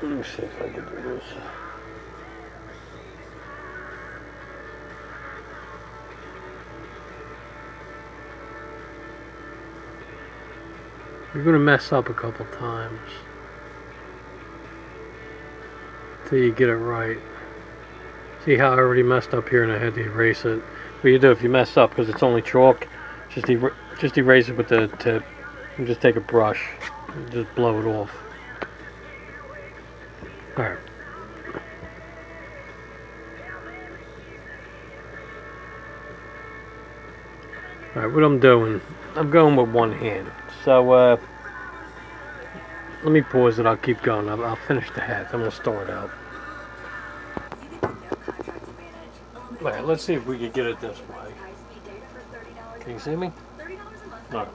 Let me see if I can do this. You're going to mess up a couple times till you get it right. See how I already messed up here and I had to erase it? What you do if you mess up, because it's only chalk, just erase it with the tip and just take a brush and just blow it off. Alright. Alright, what I'm doing, I'm going with one hand. So, let me pause it, I'll keep going. I'll finish the head. I'm going to start out. Alright, let's see if we can get it this way. Can you see me? No.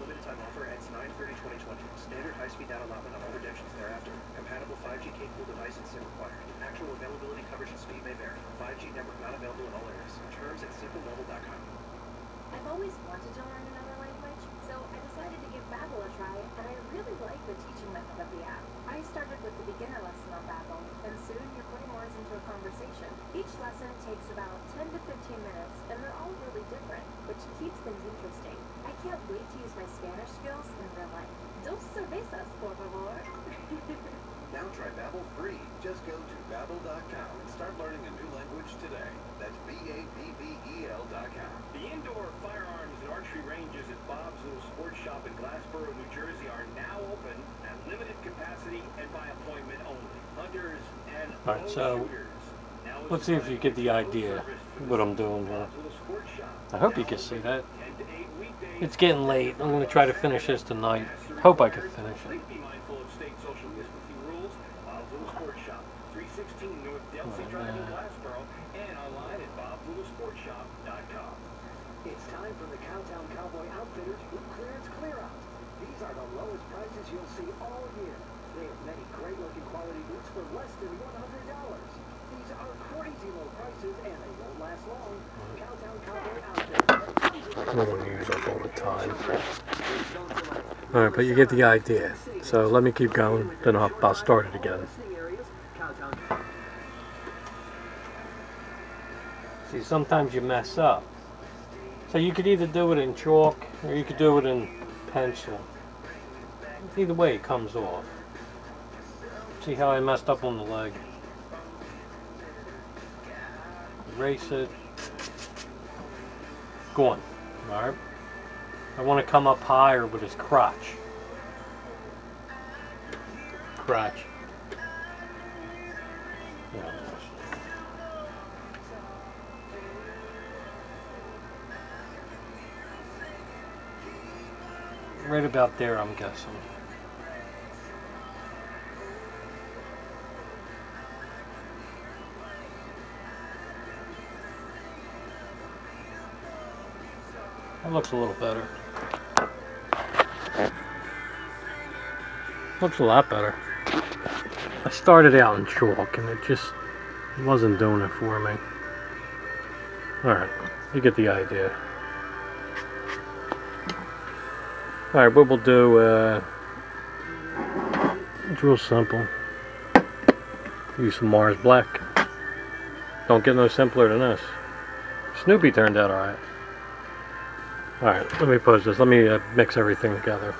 Limited time offer ends 9/30/2020. Standard high-speed data allotment on all redemptions thereafter. Compatible 5G capable device and SIM required. Actual availability, coverage, and speed may vary. 5G network not available in all areas. Terms at simplemobile.com. I've always wanted to learn another language, so I decided to give Babbel a try, and I really like the teaching method of the app. I started with the beginner lesson on Babbel, and soon you're putting words into a conversation. Each lesson takes about 10 to 15 minutes, and they're all really different, which keeps things interesting. I can't wait to use my Spanish skills in real life. Dos cervezas, por favor. Now try Babbel free. Just go to Babbel.com and start learning a new language today. That's BABBEL.com. The indoor firearms and archery ranges at Bob's Little Sports Shop in Glassboro, New Jersey are now open at limited capacity and by appointment only. Hunters and Alright, so let's see if you get the idea of what I'm doing here. I hope you can see that. It's getting late. I'm going to try to finish this tonight. Hope I can finish it. Be mindful of state social distancing rules. Bob's Little Sports Shop, 316 North Delsey Drive in Glassboro, and online at bobslittlesportshop.com. It's time for the Cowtown Cowboy Outfitters Boot Clearance Clear-Out. These are the lowest prices you'll see all year. They have many great-looking quality boots for less than $100. These are crazy low prices, and they won't last long. Cowtown Cowboy Outfitters. I don't want to use up all the time. Alright, but you get the idea. So let me keep going, then I'll start it again. See, sometimes you mess up. So you could either do it in chalk, or you could do it in pencil. Either way, it comes off. See how I messed up on the leg? Erase it. Go on. Alright. I want to come up higher with his crotch. Crotch. Yeah. Right about there, I'm guessing. That looks a little better. Looks a lot better. I started out in chalk and it just wasn't doing it for me. Alright, you get the idea. Alright, what we'll do, it's real simple. Use some Mars Black. Don't get no simpler than this. Snoopy turned out alright. Alright, let me pause this. Let me mix everything together.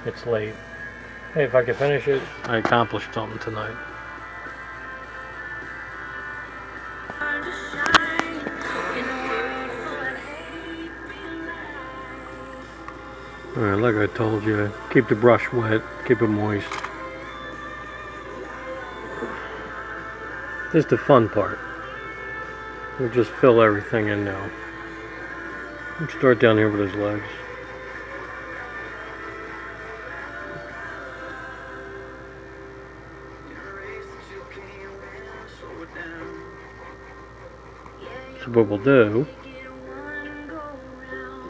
It's late. Hey, if I can finish it, I accomplished something tonight. Alright, like I told you, keep the brush wet, keep it moist. This is the fun part. We'll just fill everything in now. Let's start down here with his legs. So what we'll do,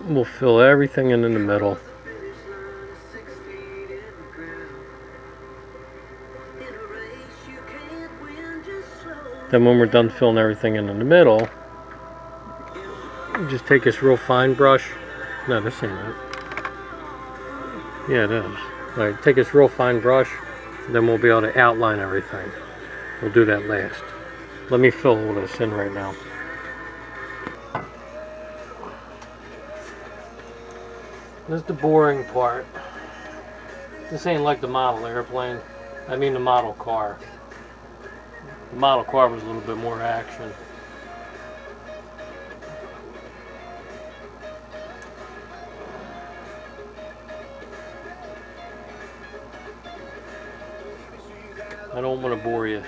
we'll fill everything in the middle. Then when we're done filling everything in the middle, You just take this real fine brush. No, this ain't it. Yeah, it is. Alright, take this real fine brush, then we'll be able to outline everything. We'll do that last. Let me fill all this in right now. This is the boring part. This ain't like the model airplane. I mean the model car. The model car was a little bit more action. I don't want to bore you.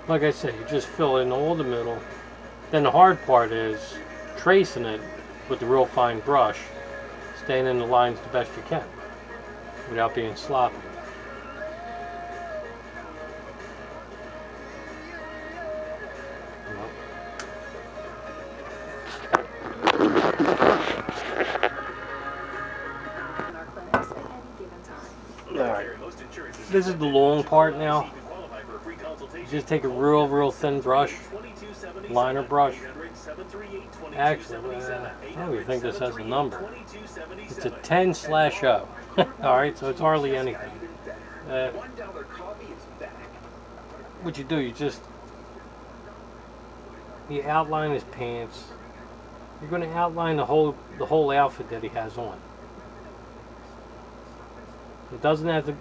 Like I said, you just fill in all the middle. Then the hard part is tracing it with the real fine brush, staying in the lines the best you can without being sloppy. Alright, this is the long part now. Just take a real thin brush, liner brush. Actually, I don't even think this has a number. It's a 10/0. Alright, so it's hardly anything. What you do, you outline his pants. You're going to outline the whole outfit that he has on. It doesn't have to.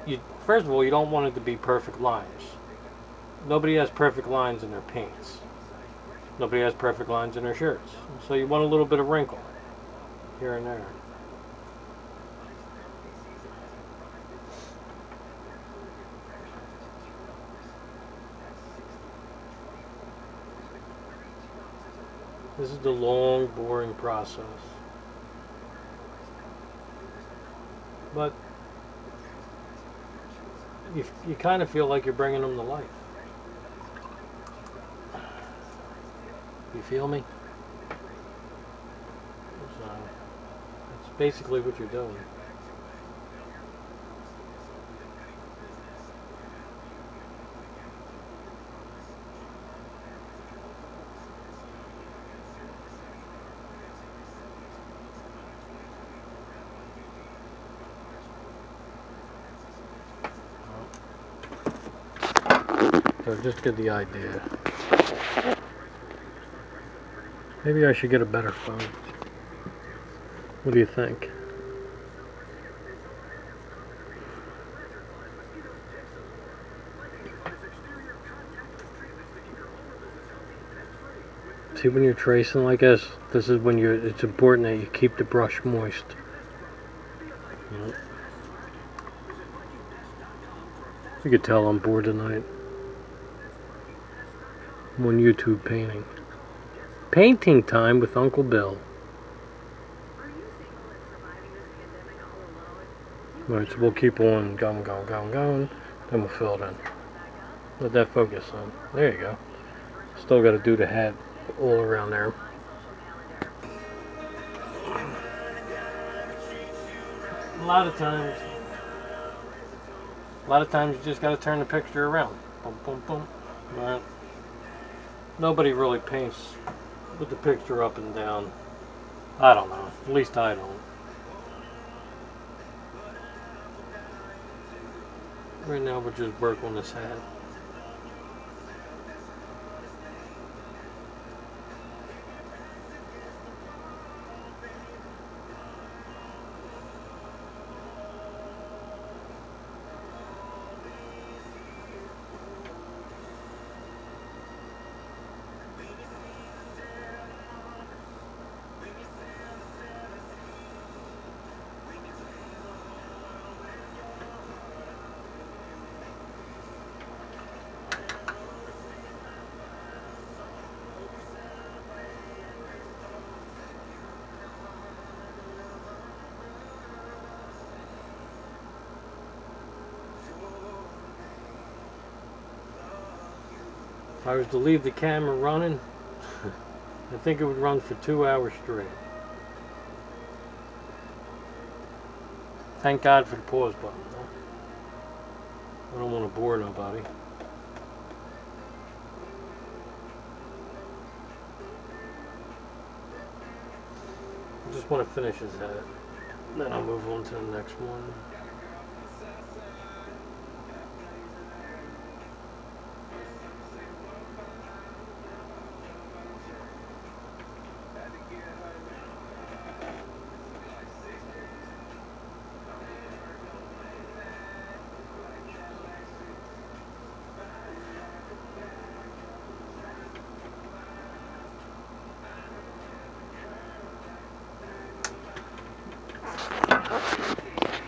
First of all, you don't want it to be perfect lines. Nobody has perfect lines in their pants. Nobody has perfect lines in their shirts. So you want a little bit of wrinkle here and there. This is the long, boring process. But you kind of feel like you're bringing them to life. You feel me? So, that's basically what you're doing. So just get the idea. Maybe I should get a better phone. What do you think? See, when you're tracing like this is when it's important that you keep the brush moist. You could tell I'm bored tonight. I'm on YouTube painting. Painting time with Uncle Bill. Alright, so we'll keep on going, then we'll fill it in. Let that focus on. There you go. Still got to do the hat all around there. A lot of times you just got to turn the picture around. Boom, boom, boom. Alright. Nobody really paints with the picture up and down. I don't know. At least I don't. Right now we'll just work on this hat. If I was to leave the camera running, I think it would run for 2 hours straight. Thank God for the pause button, though. I don't want to bore nobody. I just want to finish his head. Then I'll move on to the next one.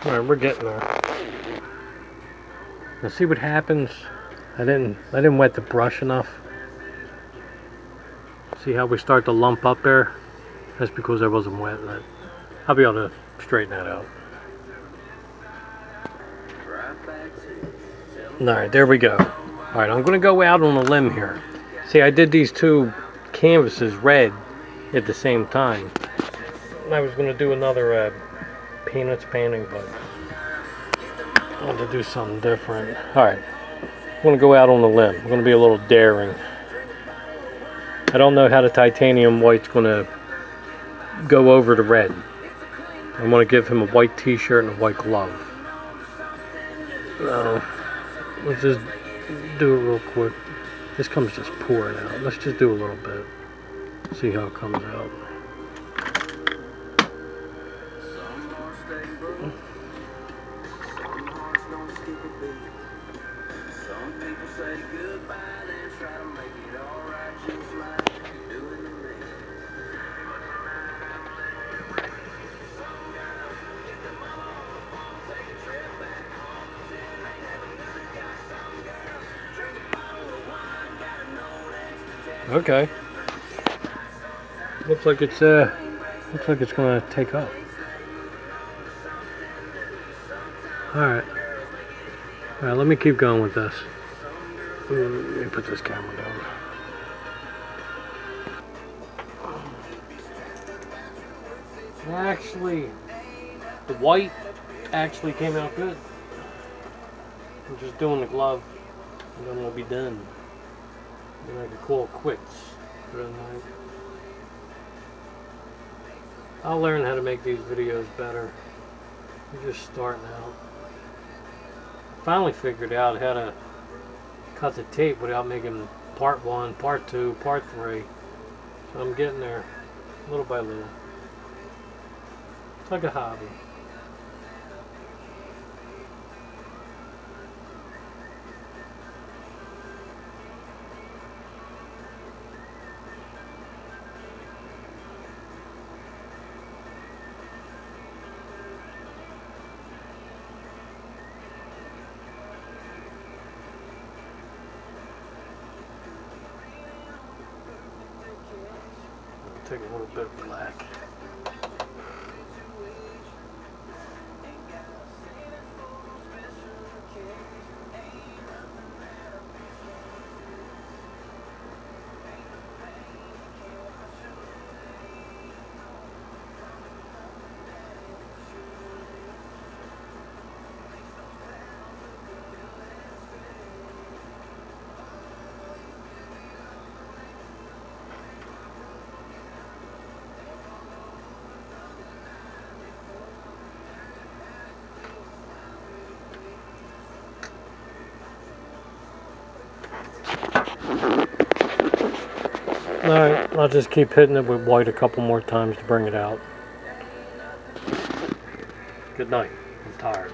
Alright, we're getting there. Now see what happens. I didn't wet the brush enough. See how we start to lump up there? That's because I wasn't wetting it. I'll be able to straighten that out. Alright, there we go. Alright, I'm gonna go out on a limb here. See, I did these two canvases red at the same time. I was gonna do another peanuts painting, but I want to do something different. Alright, I'm going to go out on a limb. I'm going to be a little daring. I don't know how the titanium white's going to go over the red. I want to give him a white t-shirt and a white glove. Let's just do it real quick. This comes just pouring out. Let's just do a little bit. See how it comes out. Okay. Looks like it's gonna take up. Alright. Alright, let me keep going with this. Let me put this camera down. Actually, the white actually came out good. I'm just doing the glove and then we'll be done. Then I can call it quits for the night. I'll learn how to make these videos better. I'm just starting out. Finally figured out how to cut the tape without making part 1, part 2, part 3. So I'm getting there little by little. It's like a hobby. Take a little bit of black. Alright, I'll just keep hitting it with white a couple more times to bring it out. Good night. I'm tired.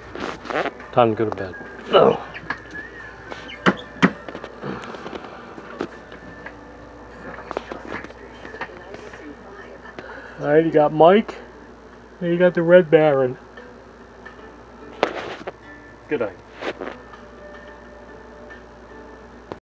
Time to go to bed. Oh. Alright, you got Mike, and you got the Red Baron. Good night.